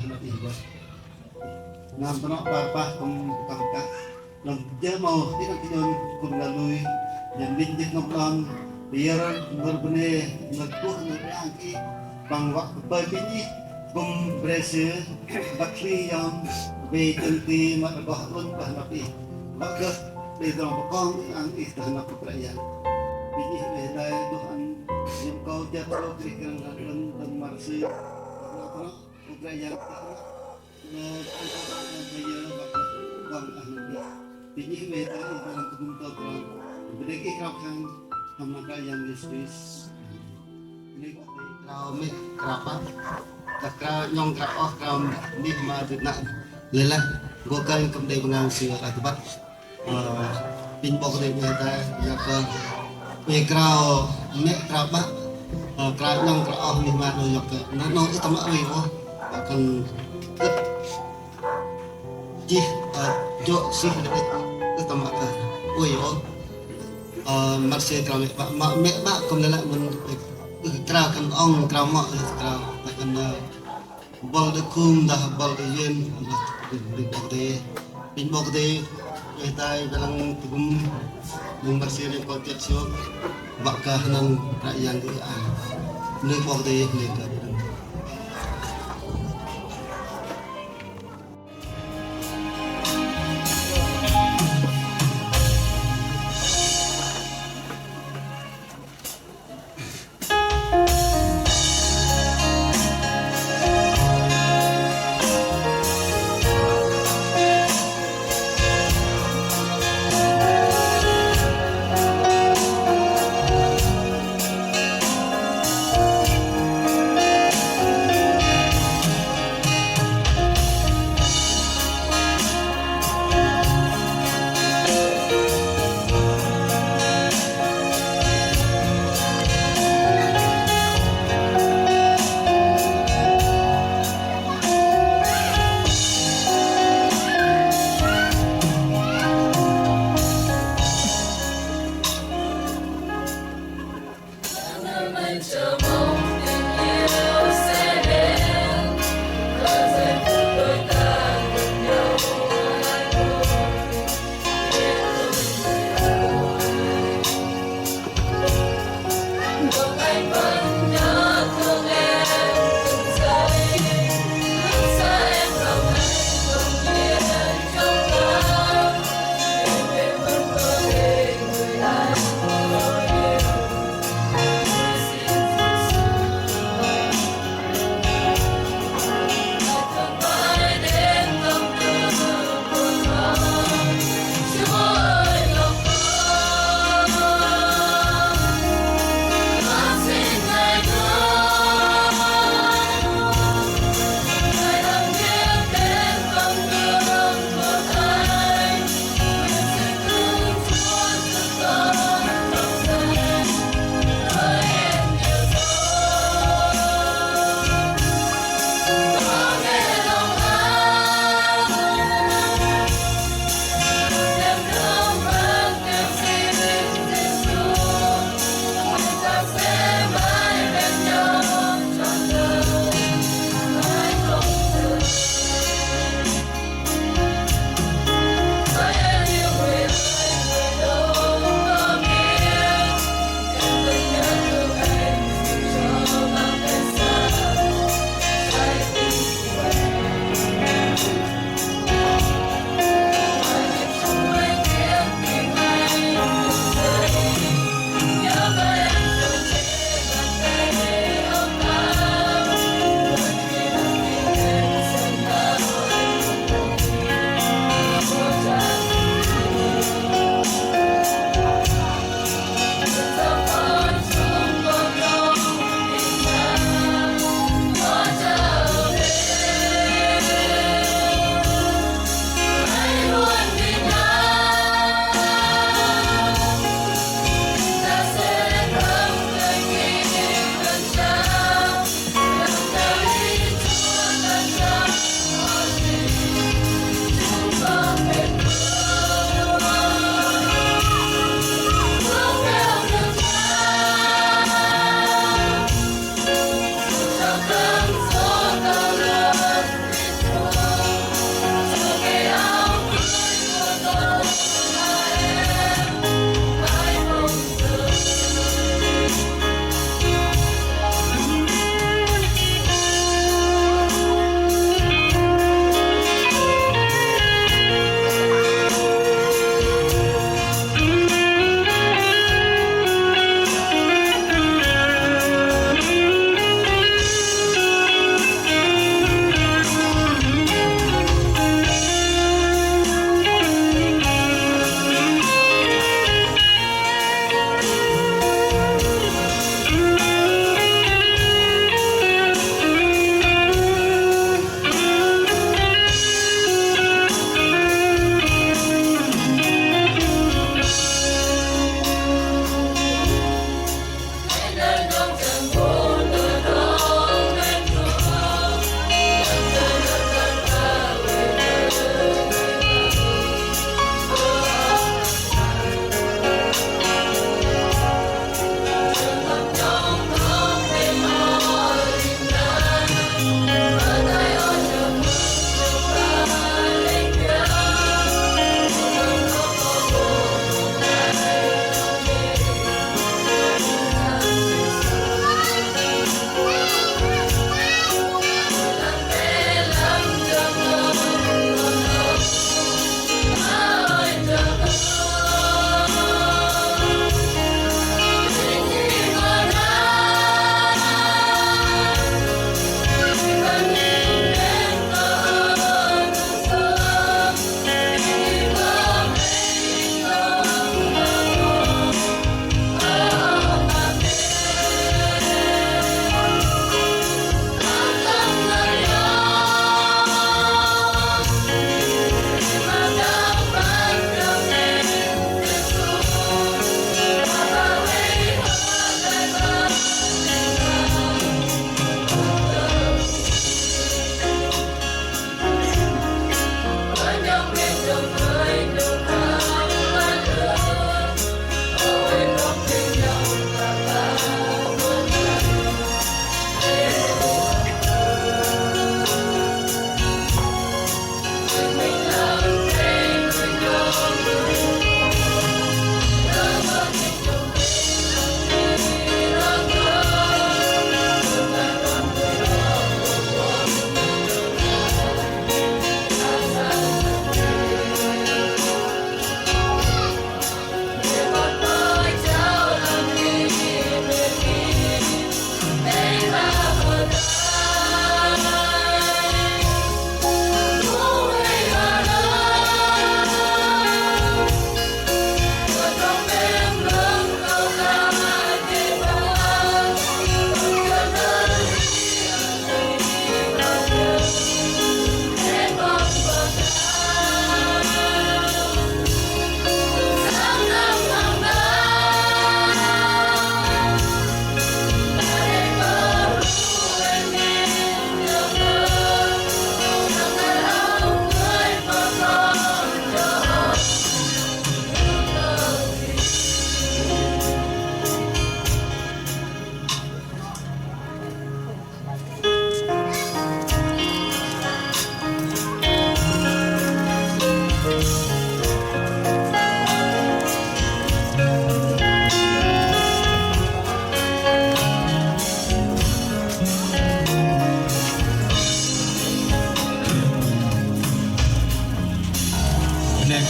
nó đi qua làm cho nó ba không cầm cả làm chơi màu tí nó cái đơn cùng là lui nhận định dịch ngọc đòn biar berbune ngekuh ngeriaki bang waktu begini kum berhasil bakri yang berhenti mergoh lun bahnapi maka di dalam pekong ang istana keperayaan ini beda Tuhan yang kau jatuh berikan dan marsi apa keperayaan saya bakat bang ahli ini beda dalam kebentuk berdeki kau Hamaka yang Yesus ini kau mi kerapa kau nyong kau ni ma được nặng lên là gua cây cầm đầy bằng sữa là bắt pin bọc đầy người ta ya ke về kau mẹ kerapa kau nyong kau ni ma được yok nó itu mak wi oh akan ji jo sih itu mak ka oi oh masih kami mak kom lelak mun kera kan ong kera mak kera kan bol de kum dah bol de yen bin bok de tai dalam tugum mung bersih de ko tiap siok bak ka nan rakyat de ne bok de ne ka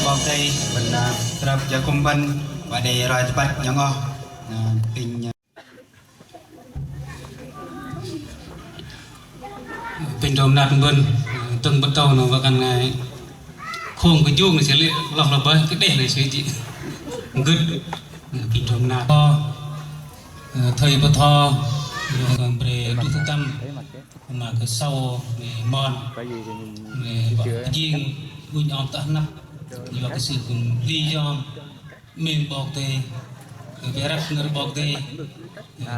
bọc đây mình tập cho công văn và để rồi tập bắt nhau ngon pin pin đồng nát bên từng bắt đầu nó vào căn ngày khung cái chuông này sẽ lệ lọc là bơi cái đèn này sẽ chị gứt pin đồng nát thời bờ thò về đu tâm mà cái sau về mòn về riêng quân ông ta nắp do cái sự lý do mình bọc tê về rap người bọc tê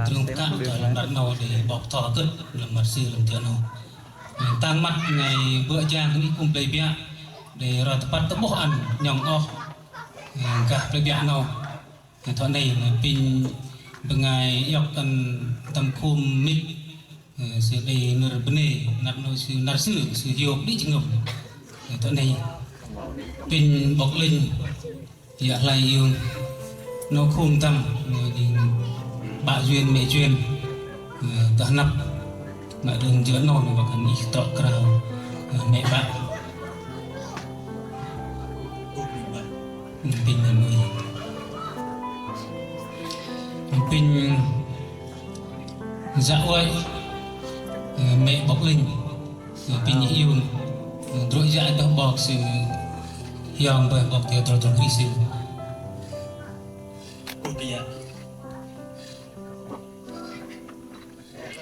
trường cạn trở làm đặt nồi để bọc thò cất làm mặt sư làm tiền nào tăng mặt ngày bữa giang cũng cùng play bia để rồi tập tập bộ ăn nhòng o cả play bia nào thọ này pin bằng ngày yok kan tam khum mít sẽ đi nơi bên này nạp sư sử dụng đi chừng ngầm thọ này pin bọc linh thì lại yêu nó khum tâm thì bạn duyên mẹ duyên ta nắp mà đường giữa nồi và cần ít tọ cào mẹ bạn pin là người pin dạo ấy mẹ bọc linh pin yêu rồi dạo đó bọc sự hiong bởi bọc theo trò trò sinh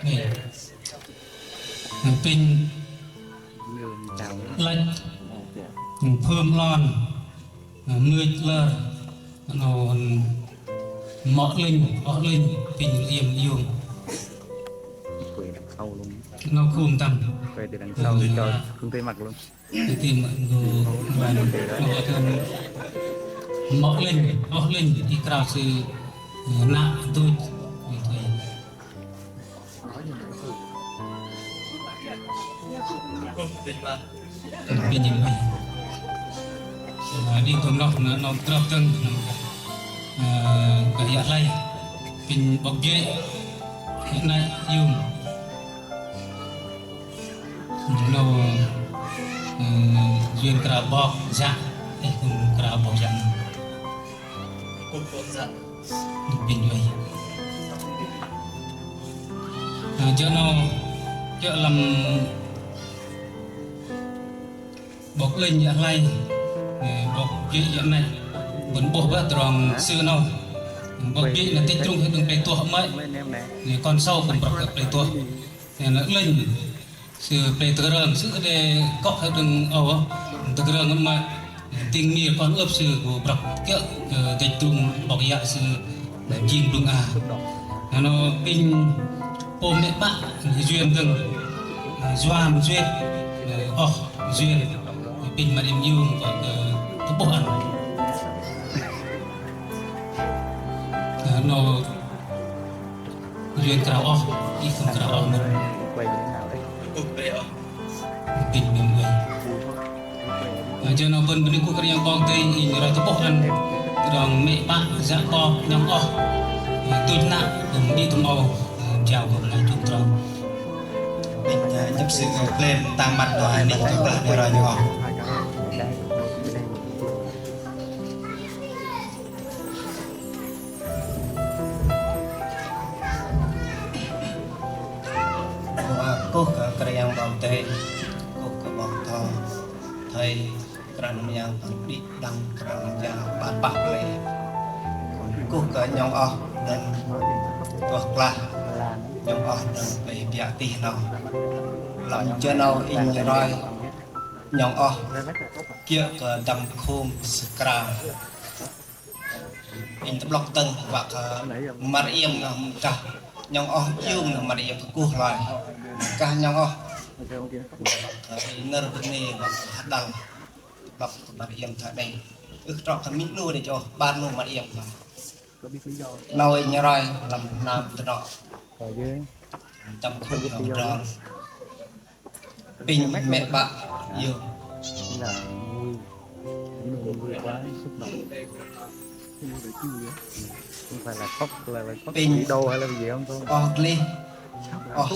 này pin lạnh phơm lon nuôi lơ nó mọ linh pin liềm yêu nó khum tầm về từ đằng sau thì cho không thấy mặt luôn để tìm người và nó cần mọ linh thì cao sự nặng tôi pin như vậy đi tôm nó trap chân cái dạng này pin bọc dễ hiện nay dùng nó duyên cà bọc dạng thì cũng cà bọc dạng pin vậy cho làm bọc lên dạng này bọc dễ dạng này vẫn bọc vào tròn xưa nào bọc dễ là tích trung đừng để tua mấy con sau cũng bọc được để tua nó lên sự để từ rừng sự để cọc hay đừng từ rừng mà tình nghĩa con ấp sự của bọc kéo tích trung bọc dạ sự chim đừng nó pin ôm mẹ bạn duyên đừng doan duyên duyên pin mà em yêu và cái bộ ăn nó duyên cào đi không cào mình pin mình vậy cho nó bên bên cuộc yang bong tây in ra cái bộ ăn rằng mẹ bạn dạng bò nhang tôi nặng đi tụm chào cùng lại chúc tròn mình nhập sự lên tăng mặt rồi định cho bạn rồi nhỏ cô cái yang bong tây cô cái bong thò thầy cái yang đi đăng cái yang bạn bạc này cô cái nhong dan tuh lah nhong dan về bịa tì nào lại cho nào in rồi nhong kia cái đầm khum skra in tập lọc tân và mặt yếm cả nhong yêu là mặt yếm cô lại cả nhong nở bên này và hạt đằng lọc mặt yếm thà đây trọ thằng mít nuôi để cho ban nuôi mặt yếm nồi như rồi làm nam từ đó tâm khung tròn pin mẹ bạn yêu là vui quá xúc động không phải là khóc pin đâu hay là gì không tôi lên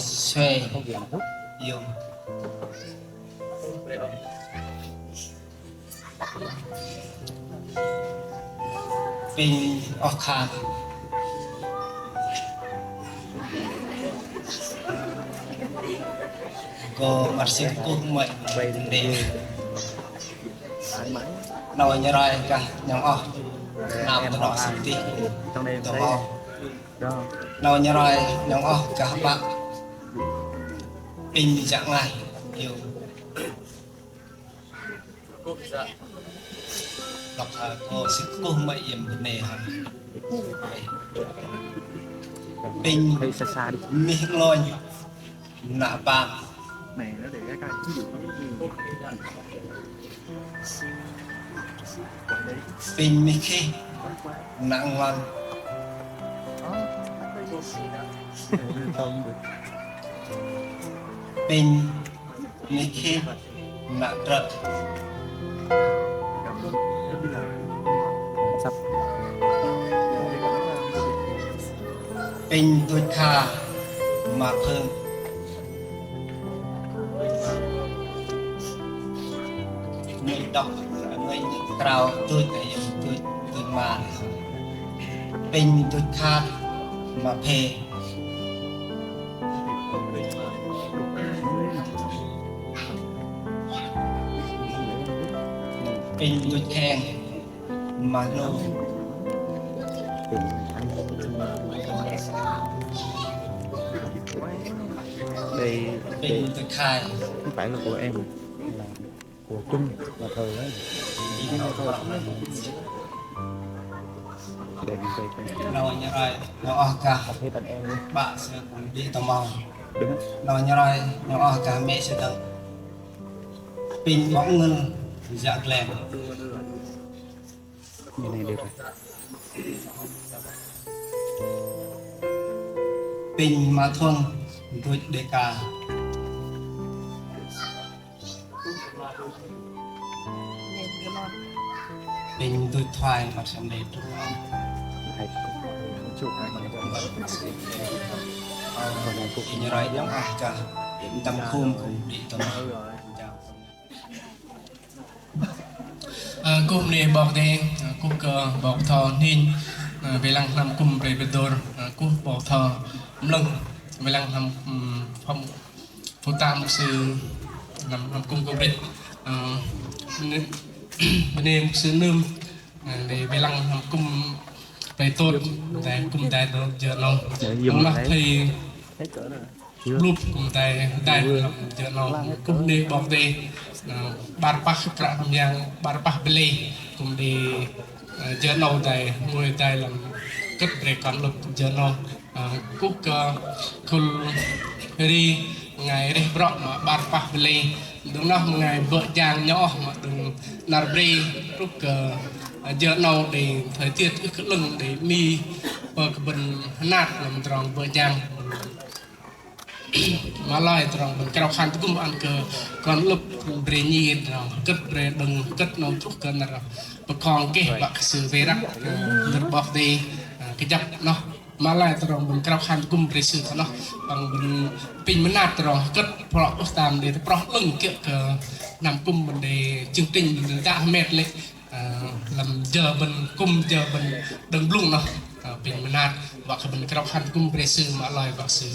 xoay yêu เป็นออกขาดก็มาสิกุมไม่เดีย Thoải mái. เราจะรายกันยังออกน้ำตลอดสิที Trong đây em ตัว thấy ออก đó. เราจะรายยังออกกับปะเป็นจากไงอยู่หลักก็สิกุมไม่เอี่ยมเดียเป็น Thấy xa xa đi. มีลอยหน้าปาก Này nó để cái ví dụ nó gì. เป็นมีแค่หนังวัน Không được. เป็นมีแค่หนักตระ Sắp. เป็นตัวคามาเพิ่มมีดอกมีกราวตัวแต่ยังตัวมาเป็นตัวคามาเพเป็นตัวแข่งมาโล Tìm anh. Đây เป็น đây ตัวคาย không phải là của em là của Trung là thời đấy. Để mình về cái เราจะไรเราออกกา thấy tận em luôn. บะเสือคนดีตะมอง Đúng. เราจะไรเราออกกาเมสตังปินบ้องเงินจากแหลม Như này được rồi. ปินมาทวงด้วยเดกาปินด้วยทวายมาสำเร็จ Hai chục hai con còn này cũng ปินอะไรยังออกกาตำคุมของดีตะมอง គុំនេះបោកទេគុំក៏បោកថនេះពេលឡើងឆ្នាំគុំប្រេបដរគុំបោកថម្លឹងពេលឡើងឆ្នាំផងពូតាមគឺឆ្នាំគុំក៏ប្រេនេះគឺនឹមដែលពេលឡើងឆ្នាំគុំប្រេតូតតែគុំតែយកនោះមកទី thấy cỡ này. រូបគុំតែយកនោះគុំនេះបោកទេបាត់ប៉ះប្រាក់ខ្ញុំយ៉ាងបាត់ប៉ះបលីគុំទីយកនោះតែមួយតែលំគិតប្រេកកាន់លុបយកនោះគុកក៏គុលរីថ្ងៃរេះប្រក់មកបាត់ប៉ះបលីដល់នោះថ្ងៃបើយ៉ាងញោមកដល់ណារបរីរុកក៏យកនោះទីthời tiết cứ lưng để mi bờ cái bên nát làm tròn bờ giang mà lại tròn bên cái khăn cũng ăn cờ còn lúc bề nhì tròn cất bề đừng cất nó chút cân là bờ con cái bạc sự về rắc được bọc đi cái dập nó mà lại tròn bên cái khăn cũng bề sự nó bằng bên pin mới nát tròn cất phọ tam để phọ lưng kia cờ nằm cung bên để chương trình mình đã mệt lên làm giờ bên cung giờ bên đừng lung nó pin mới nát và cái bên cái khăn cũng bề sự mà lại bạc sự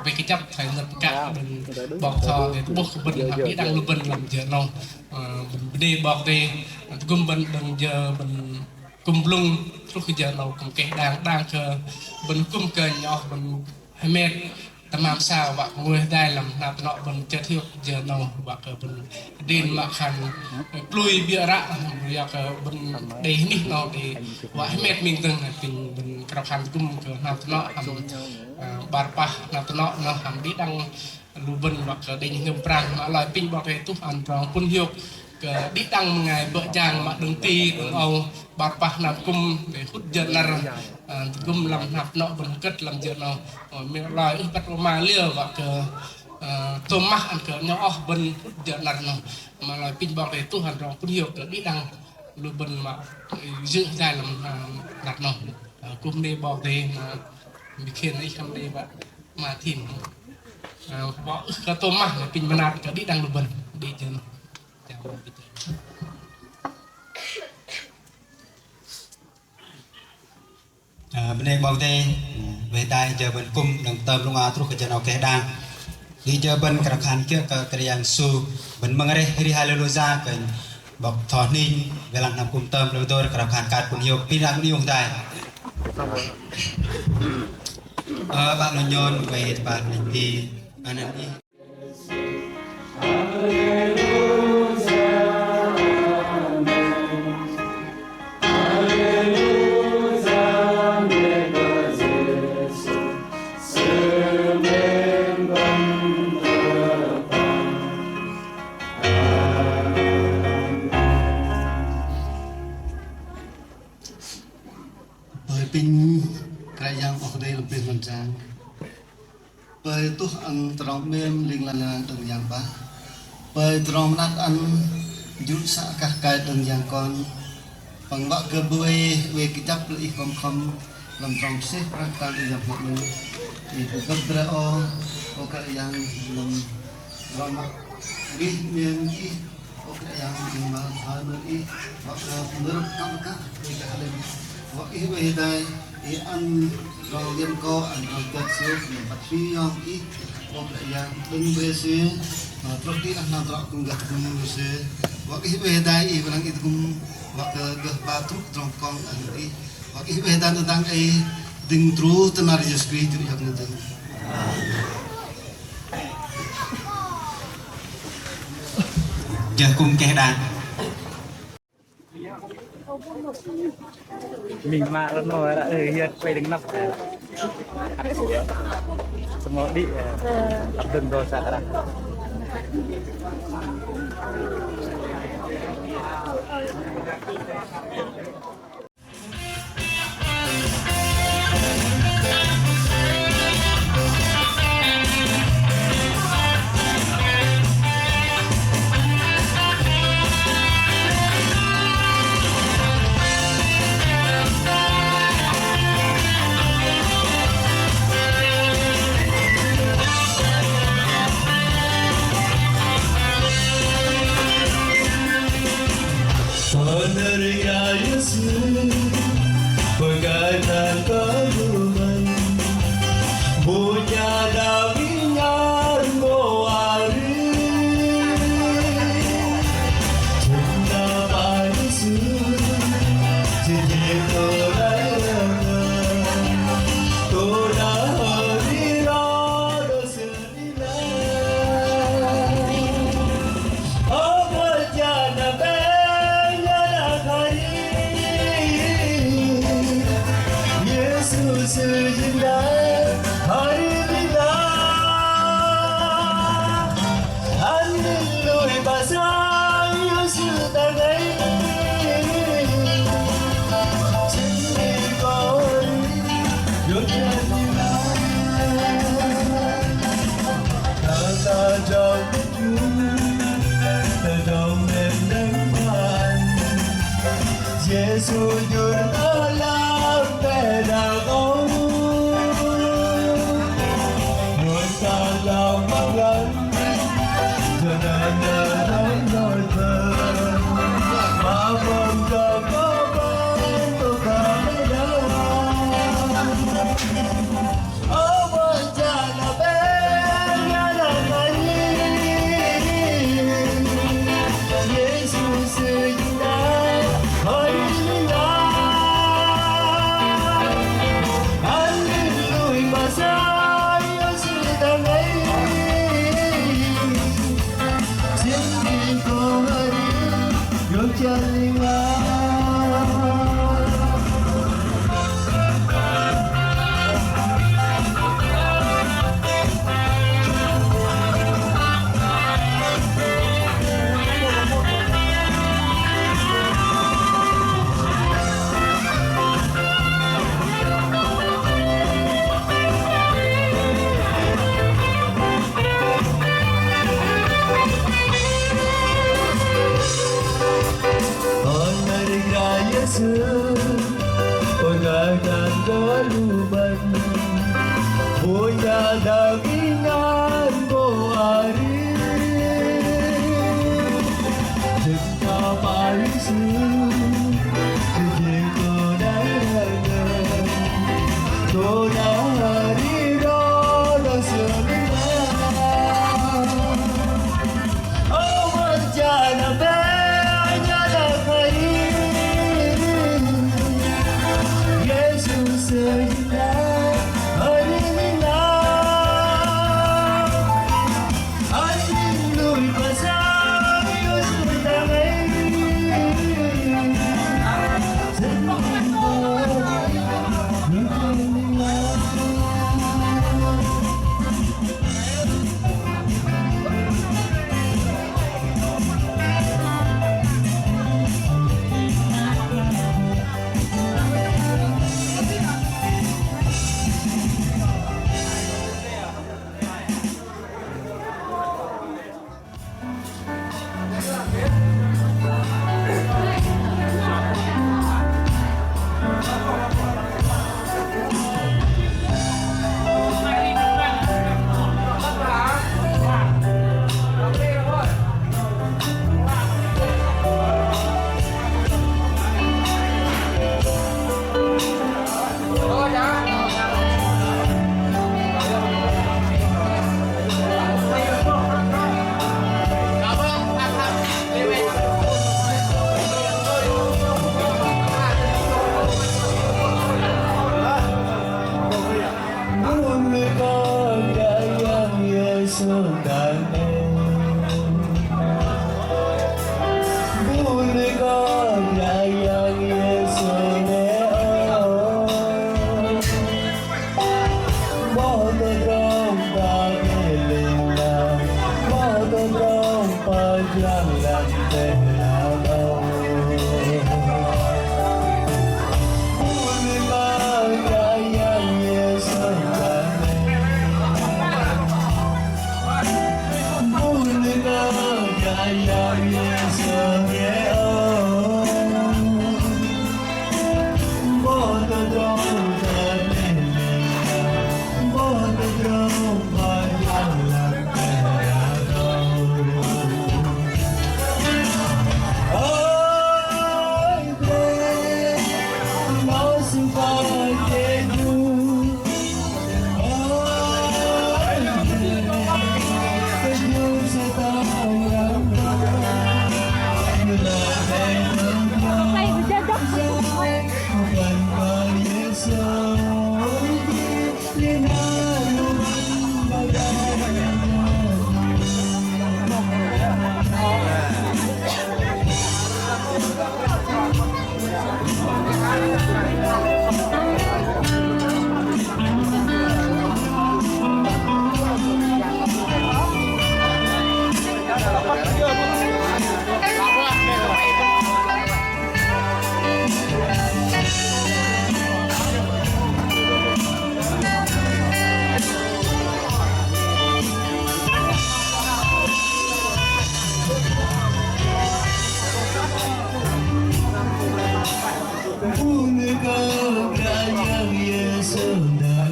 về cái chấp phải ngập cả mình bọc thò để bốc bình bị đang lưu bình làm giờ nó mình đi bọc đi cùng bình đừng giờ mình cùng lung lúc khi giờ nó cùng cái đang chờ mình cùng cờ nhỏ mình hay mệt tầm làm sao và người đây làm nào nọ mình chơi thiếu giờ nó và cái mình đi mà khăn lui bia rạ và cái mình để nít nó để và hay mệt mình từng mình gặp khăn cùng cái nào nọ bà pa nào nọ nó hàm đi đang lưu bình và cái để những prang mà lại pin bảo cái túc ăn trong quân hiệu cái đi đang ngày vợ chàng mà đừng ti đừng âu bà pa nào cùng để hút giờ là cùng làm nạp nọ bằng cất làm giờ nào mình lại ít bắt mà liều và cái tôm mắc ăn cái nhỏ bên hút giờ là nó mà lại pin bảo cái túc ăn trong quân hiệu cái đi đang lưu bình mà giữ ra làm đặt nó cùng đi bảo thế màมีเขียนไอ้คำเดียวมาถิ่นเพราะกระตุ้มมากเลยเป็นมานานก็ดีดังลุบันดีจัง bên đây bao tê về tay giờ bên cung đồng tâm luôn à trúc cái chân ok đang đi giờ bên cái khăn kia cái yang su bên mang đây đi hallelujah cái bọc thọ ninh về làm cung tâm rồi tôi cái khăn cát cũng nhiều pin đang đi用tay bạn nó nhon về bạn mình đi anh đi pin cái yang ở đây là pin mình trang bởi tu ăn tròn mềm linh là từng yang ba bởi tròn nát ăn giúp xã các cái từng yang con bằng bạc cơ bơi về cái chấp lại không làm tròn xếp ra cái yang một mình thì cấp ra o cái yang làm làm biết miền ý cái yang mà thay đổi ý hoặc là nước các cái lên hoặc ý về đây ý ăn rau liên co ăn rau cắt xíu mình bắt phi nhau ý hoặc là yang đừng về xíu mà trước khi ăn nào đó cũng gặp cùng xíu hoặc ý về đây ý vẫn ý cũng hoặc gặp ba thuốc trong con ăn ý hoặc ý về đây tentang ý đừng trú tenar Yesus Kristus yang nanti giờ cùng kẻ đàn mình mà nó đã hiện quay đứng nắp semua di Abdul Dosa kan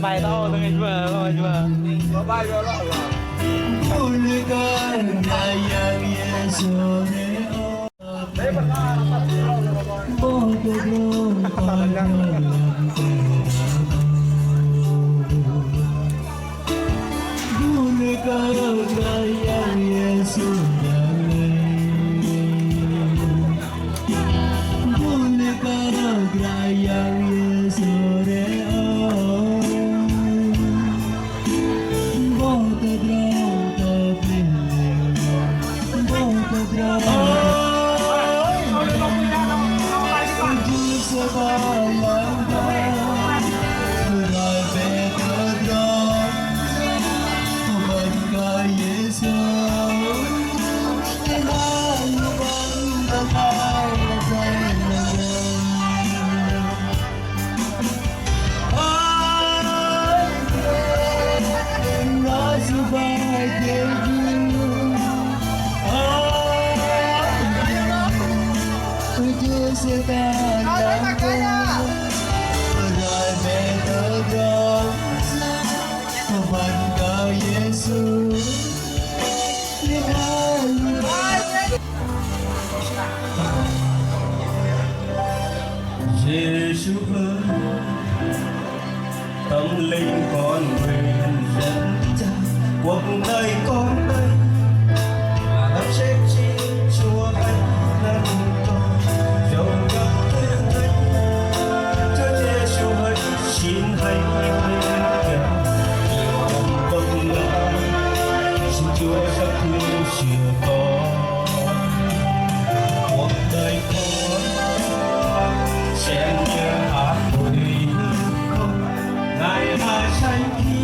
Bài tao từng ngày chưa có bài rồi đó Giêsu ơi, tâm linh con nguyện dẫn cha cuộc đời con đây là chết chi Chúa anh lần con dẫu gặp thiên thánh Chúa Giêsu ơi xin hãy lên kèo nhiều lòng công ngã xin Chúa rất thương chiều con cuộc đời con xem như hát bụi không ngài hà xanh khi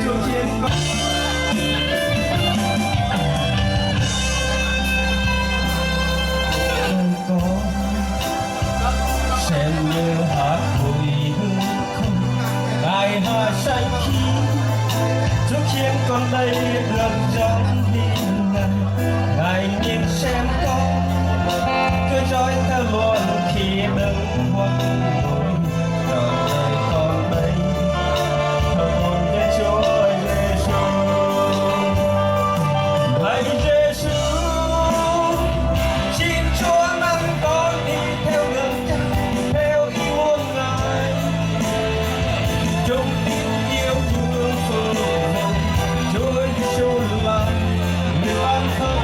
cho trên con xem như hát bụi không ngài hà xanh khi cho trên con đây được dẫn đi ngài nhìn xem con cứ dõi theo luôn khi đứng hoặc ngồi trọn đời con đây thờ hồn để Chúa Giêsu lạy Giêsu xin Chúa nâng con đi theo đường Cha theo ý muốn ngài chung tin yêu thương phượng Chúa Giêsu là người ban thân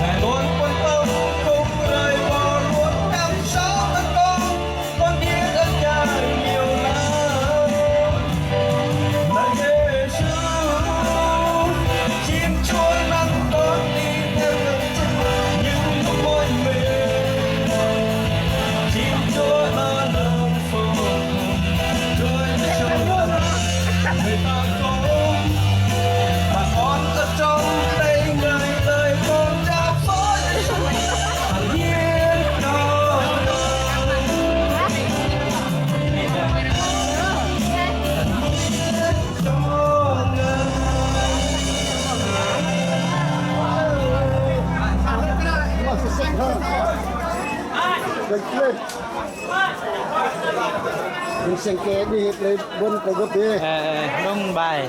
ngài luôn quan tâm không rời bỏ luôn em sống với con biết ơn Cha lên mình xem kế đi lấy buôn có gấp đi đông bài